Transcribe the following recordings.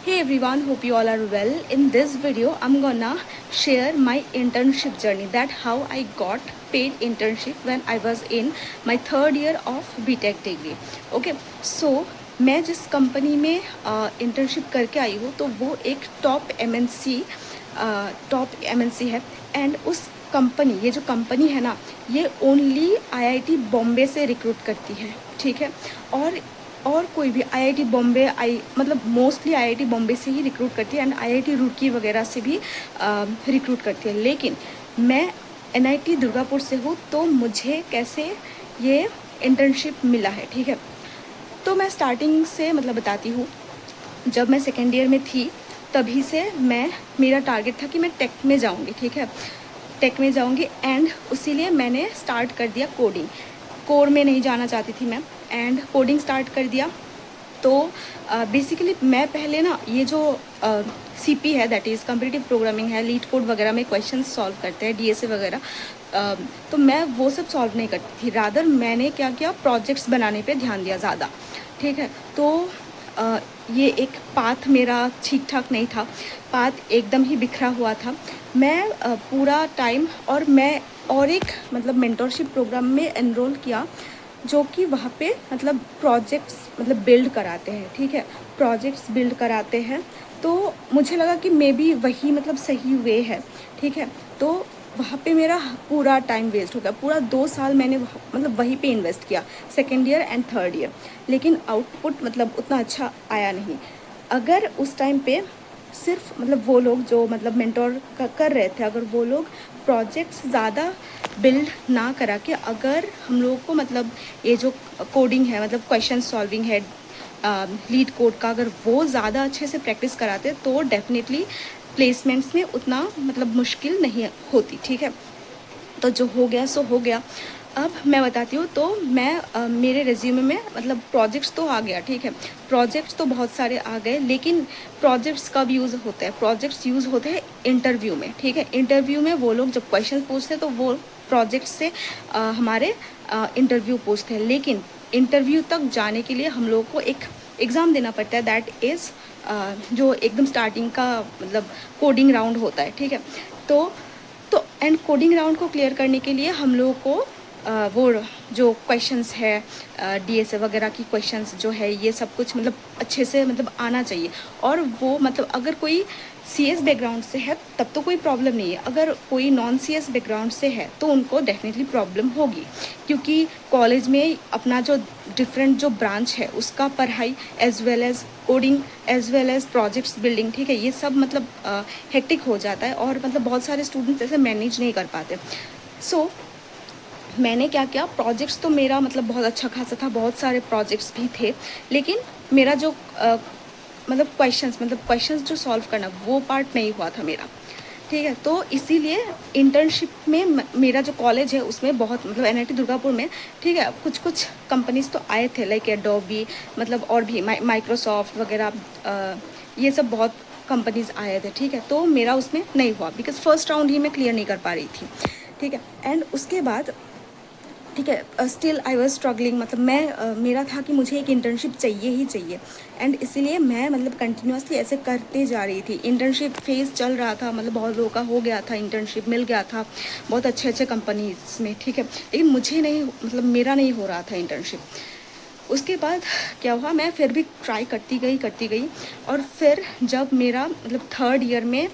Hey everyone, hope you all are well. In this video, I'm gonna share my internship journey, that how I got paid internship when I was in my third year of BTech degree. Okay, so मैं जिस company में internship करके आई हूँ तो वो एक top MNC है। And उस कंपनी, ये जो कंपनी है ना, ये ओनली आईआईटी बॉम्बे से रिक्रूट करती है, ठीक है। और कोई भी आईआईटी बॉम्बे मतलब मोस्टली आईआईटी बॉम्बे से ही रिक्रूट करती है एंड आईआईटी रुड़की वगैरह से भी रिक्रूट करती है। लेकिन मैं एनआईटी दुर्गापुर से हूँ, तो मुझे कैसे ये इंटर्नशिप मिला है, ठीक है। तो मैं स्टार्टिंग से मतलब बताती हूँ। जब मैं सेकेंड ईयर में थी तभी से मेरा टारगेट था कि मैं टेक में जाऊँगी, ठीक है। टेक में जाऊँगी एंड उसीलिए मैंने स्टार्ट कर दिया कोडिंग। कोर में नहीं जाना चाहती थी मैं, एंड कोडिंग स्टार्ट कर दिया। तो बेसिकली मैं पहले ना ये जो सीपी है, दैट इज़ कम्पिटिटिव प्रोग्रामिंग है, लीड कोड वगैरह में क्वेश्चन सॉल्व करते हैं, डीएसए वगैरह, तो मैं वो सब सॉल्व नहीं करती थी। रादर मैंने क्या किया, प्रोजेक्ट्स बनाने पे ध्यान दिया ज़्यादा, ठीक है। तो ये एक पाथ मेरा ठीक ठाक नहीं था, पाथ एकदम ही बिखरा हुआ था। मैं पूरा टाइम और एक मतलब मेंटरशिप प्रोग्राम में एनरोल किया, जो कि वहाँ पे मतलब प्रोजेक्ट्स मतलब बिल्ड कराते हैं, ठीक है। प्रोजेक्ट्स बिल्ड कराते हैं, तो मुझे लगा कि मे बी वही मतलब सही वे है, ठीक है। तो वहाँ पे मेरा पूरा टाइम वेस्ट हो गया। पूरा 2 साल मैंने मतलब वहीं पे इन्वेस्ट किया, second year and third year. लेकिन आउटपुट मतलब उतना अच्छा आया नहीं। अगर उस टाइम पे सिर्फ मतलब वो लोग जो मतलब मेंटोर कर रहे थे, अगर वो लोग प्रोजेक्ट्स ज़्यादा बिल्ड ना करा के अगर हम लोगों को मतलब ये जो कोडिंग है, मतलब क्वेश्चन सॉल्विंग है, लीड कोड का, अगर वो ज़्यादा अच्छे से प्रैक्टिस कराते तो डेफिनेटली प्लेसमेंट्स में उतना मतलब मुश्किल नहीं होती, ठीक है। तो जो हो गया सो हो गया। अब मैं बताती हूँ। तो मैं मेरे रेज्यूमे में मतलब प्रोजेक्ट्स तो आ गया, ठीक है। प्रोजेक्ट्स तो बहुत सारे आ गए, लेकिन प्रोजेक्ट्स कब यूज़ होते हैं? प्रोजेक्ट्स यूज़ होते हैं इंटरव्यू में, ठीक है। इंटरव्यू में वो लोग जब क्वेश्चन पूछते हैं तो वो प्रोजेक्ट से हमारे इंटरव्यू पूछते हैं। लेकिन इंटरव्यू तक जाने के लिए हम लोगों को एक एग्ज़ाम देना पड़ता है, दैट इज़ जो एकदम स्टार्टिंग का मतलब कोडिंग राउंड होता है, ठीक है। तो एंड कोडिंग राउंड को क्लियर करने के लिए हम लोगों को वो जो क्वेश्चंस है, डीएसए वगैरह की क्वेश्चंस जो है, ये सब कुछ मतलब अच्छे से मतलब आना चाहिए। और वो मतलब अगर कोई सीएस बैकग्राउंड से है तब तो कोई प्रॉब्लम नहीं है, अगर कोई नॉन सीएस बैकग्राउंड से है तो उनको डेफिनेटली प्रॉब्लम होगी, क्योंकि कॉलेज में अपना जो डिफरेंट जो ब्रांच है उसका पढ़ाई as well as coding as well as projects building, ठीक है, ये सब मतलब हेक्टिक हो जाता है और मतलब बहुत सारे स्टूडेंट्स ऐसे मैनेज नहीं कर पाते। सो मैंने क्या किया, प्रोजेक्ट्स तो मेरा मतलब बहुत अच्छा खासा था, बहुत सारे प्रोजेक्ट्स भी थे, लेकिन मेरा जो मतलब क्वेश्चंस जो सॉल्व करना वो पार्ट नहीं हुआ था मेरा, ठीक है। तो इसीलिए इंटर्नशिप में मेरा जो कॉलेज है उसमें बहुत मतलब एनआईटी दुर्गापुर में, ठीक है, कुछ कंपनीज तो आए थे, लाइक एडोबी, मतलब और भी माइक्रोसॉफ्ट वगैरह, ये सब बहुत कंपनीज आए थे, ठीक है। तो मेरा उसमें नहीं हुआ बिकॉज फर्स्ट राउंड ही मैं क्लियर नहीं कर पा रही थी, ठीक है। एंड उसके बाद ठीक है, स्टिल आई वॉज स्ट्रगलिंग, मतलब मेरा था कि मुझे एक इंटर्नशिप चाहिए ही चाहिए। एंड इसीलिए मैं मतलब कंटिन्यूसली ऐसे करते जा रही थी। इंटर्नशिप फेज़ चल रहा था, मतलब बहुत लोगों का हो गया था, इंटर्नशिप मिल गया था बहुत अच्छे अच्छे कंपनीज में, ठीक है। लेकिन मुझे नहीं, मतलब मेरा नहीं हो रहा था इंटर्नशिप। उसके बाद क्या हुआ, मैं फिर भी ट्राई करती गई। और फिर जब मेरा मतलब थर्ड ईयर में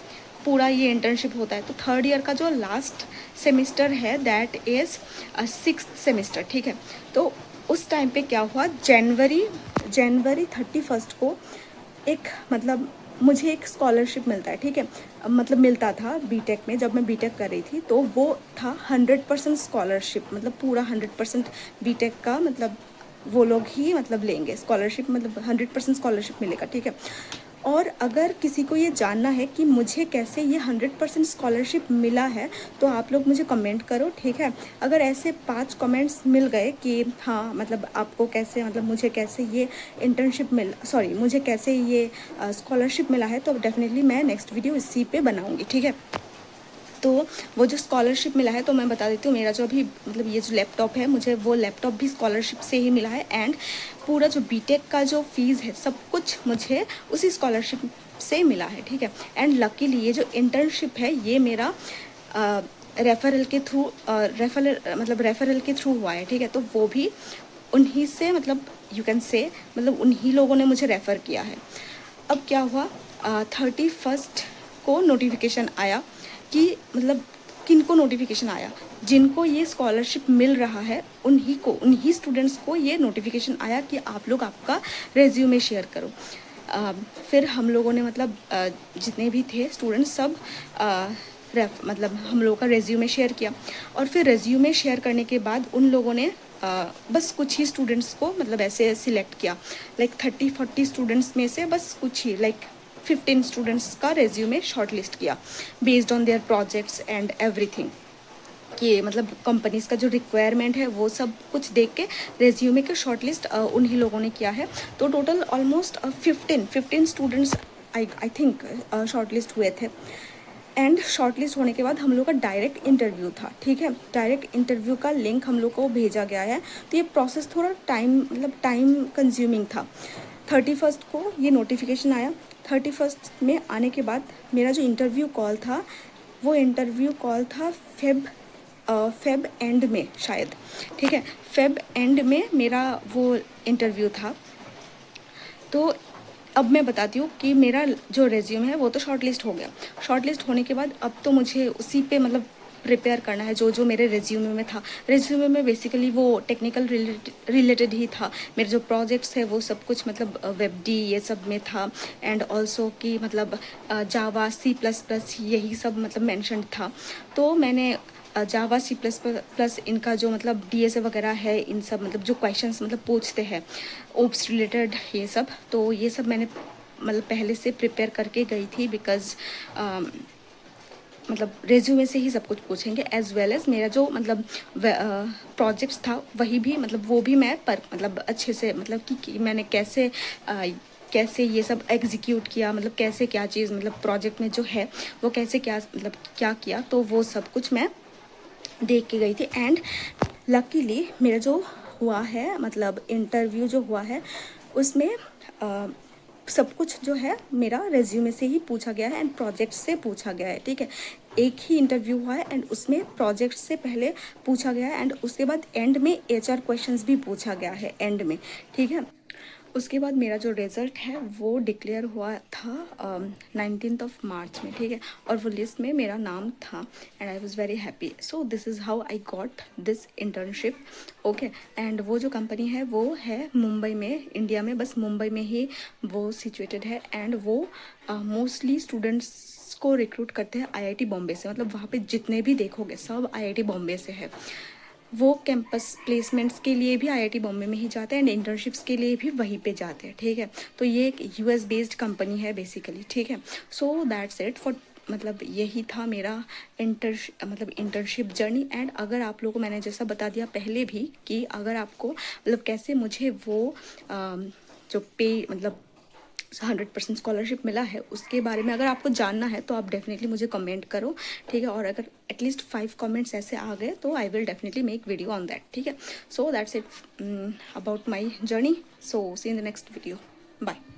पूरा ये इंटर्नशिप होता है, तो थर्ड ईयर का जो लास्ट सेमिस्टर है दैट इज़ 6th सेमिस्टर, ठीक है। तो उस टाइम पे क्या हुआ, जनवरी 31 को एक मतलब मुझे एक स्कॉलरशिप मिलता है, ठीक है। मतलब मिलता था बीटेक में, जब मैं बीटेक कर रही थी, तो वो था 100% स्कॉलरशिप, मतलब पूरा 100% बीटेक का मतलब वो लोग ही मतलब लेंगे स्कॉलरशिप, मतलब 100% स्कॉलरशिप मिलेगा, ठीक है। और अगर किसी को ये जानना है कि मुझे कैसे ये 100% स्कॉलरशिप मिला है, तो आप लोग मुझे कमेंट करो, ठीक है। अगर ऐसे 5 कमेंट्स मिल गए कि हाँ मतलब आपको कैसे, मतलब मुझे कैसे ये मुझे कैसे ये स्कॉलरशिप मिला है, तो डेफिनेटली मैं नेक्स्ट वीडियो इसी पे बनाऊँगी, ठीक है। तो वो जो स्कॉलरशिप मिला है, तो मैं बता देती हूँ, मेरा जो अभी मतलब ये जो लैपटॉप है, मुझे वो लैपटॉप भी स्कॉलरशिप से ही मिला है। एंड पूरा जो बीटेक का जो फीस है सब कुछ मुझे उसी स्कॉलरशिप से मिला है, ठीक है। एंड लकीली ये जो इंटर्नशिप है ये मेरा रेफरल के थ्रू रेफरल के थ्रू हुआ है, ठीक है। तो वो भी उन्हीं से मतलब यू कैन से मतलब उन्हीं लोगों ने मुझे रेफ़र किया है। अब क्या हुआ, 31st को नोटिफिकेशन आया कि मतलब किन को नोटिफिकेशन आया, जिनको ये स्कॉलरशिप मिल रहा है उन्हीं स्टूडेंट्स को ये नोटिफिकेशन आया कि आप लोग आपका रेज्यूमे शेयर करो। फिर हम लोगों ने मतलब जितने भी थे स्टूडेंट्स सब मतलब हम लोगों का रेज्यूमे शेयर किया। और फिर रेज्यूमे शेयर करने के बाद उन लोगों ने बस कुछ ही स्टूडेंट्स को मतलब ऐसे सिलेक्ट किया, लाइक 30-40 स्टूडेंट्स में से बस कुछ ही लाइक 15 स्टूडेंट्स का रेज्यूमे शॉर्ट लिस्ट किया based on their projects and everything, कि मतलब कंपनीज़ का जो रिक्वायरमेंट है वो सब कुछ देख के रेज्यूमे का शॉर्ट लिस्ट उन्हीं लोगों ने किया है। तो total almost 15 students I think short list हुए थे। एंड शॉर्ट लिस्ट होने के बाद हम लोग का डायरेक्ट इंटरव्यू था, ठीक है। डायरेक्ट इंटरव्यू का लिंक हम लोग को भेजा गया है। तो ये प्रोसेस थोड़ा टाइम कंज्यूमिंग था। 31st को ये नोटिफिकेशन आया। 31st में आने के बाद मेरा जो इंटरव्यू कॉल था, वो इंटरव्यू कॉल था फेब एंड में शायद, ठीक है। फेब एंड में मेरा वो इंटरव्यू था। तो अब मैं बताती हूँ कि मेरा जो रेज्यूम है वो तो शॉर्ट लिस्ट हो गया। शॉर्ट लिस्ट होने के बाद अब तो मुझे उसी पे मतलब प्रिपेयर करना है जो जो मेरे रेज्यूमे में था। रेज्यूमे में बेसिकली वो टेक्निकल रिलेटेड ही था। मेरे जो प्रोजेक्ट्स है वो सब कुछ मतलब वेब डी ये सब में था। एंड ऑल्सो कि मतलब जावा C++ यही सब मतलब मेंशन था। तो मैंने जावा C++ इनका जो मतलब DSA वगैरह है, इन सब मतलब जो क्वेश्चंस मतलब पूछते हैं ओप्स रिलेटेड ये सब, तो ये सब मैंने मतलब पहले से प्रिपेयर करके गई थी। बिकॉज़ मतलब रेज्यूमे से ही सब कुछ पूछेंगे, एज वेल एज मेरा जो मतलब प्रोजेक्ट्स था वही भी मतलब वो भी मैं पर मतलब अच्छे से मतलब कि मैंने कैसे ये सब एग्जीक्यूट किया, मतलब कैसे क्या चीज़ मतलब प्रोजेक्ट में जो है वो कैसे क्या मतलब क्या किया, तो वो सब कुछ मैं देख के गई थी। एंड लकीली मेरा जो हुआ है मतलब इंटरव्यू जो हुआ है उसमें सब कुछ जो है मेरा रेज्यूमे से ही पूछा गया है एंड प्रोजेक्ट से पूछा गया है, ठीक है। एक ही इंटरव्यू हुआ है एंड उसमें प्रोजेक्ट से पहले पूछा गया है एंड उसके बाद एंड में HR क्वेश्चंस भी पूछा गया है एंड में, ठीक है। उसके बाद मेरा जो रिज़ल्ट है वो डिक्लेयर हुआ था 19 मार्च में, ठीक है। और वो लिस्ट में मेरा नाम था and I was very happy. So this is how I got this internship, okay. And वो जो कंपनी है वो है मुंबई में, इंडिया में, बस मुंबई में ही वो सिचुएटेड है। एंड वो मोस्टली स्टूडेंट्स को रिक्रूट करते हैं IIT बॉम्बे से, मतलब वहाँ पे जितने भी देखोगे सब IIT बॉम्बे से है। वो कैंपस प्लेसमेंट्स के लिए भी IIT बॉम्बे में ही जाते हैं एंड इंटर्नशिप्स के लिए भी वहीं पे जाते हैं, ठीक है। तो ये एक US बेस्ड कंपनी है बेसिकली, ठीक है। सो दैट्स इट फॉर मतलब यही था मेरा इंटर्नशिप जर्नी। एंड अगर आप लोगों को मैंने जैसा बता दिया पहले भी कि अगर आपको मतलब कैसे मुझे वो जो पे मतलब 100% स्कॉलरशिप मिला है उसके बारे में अगर आपको जानना है तो आप डेफिनेटली मुझे कमेंट करो, ठीक है। और अगर एटलीस्ट 5 कमेंट्स ऐसे आ गए तो I will definitely make video on that, ठीक है। So that's it about my journey. So see in the next video, bye.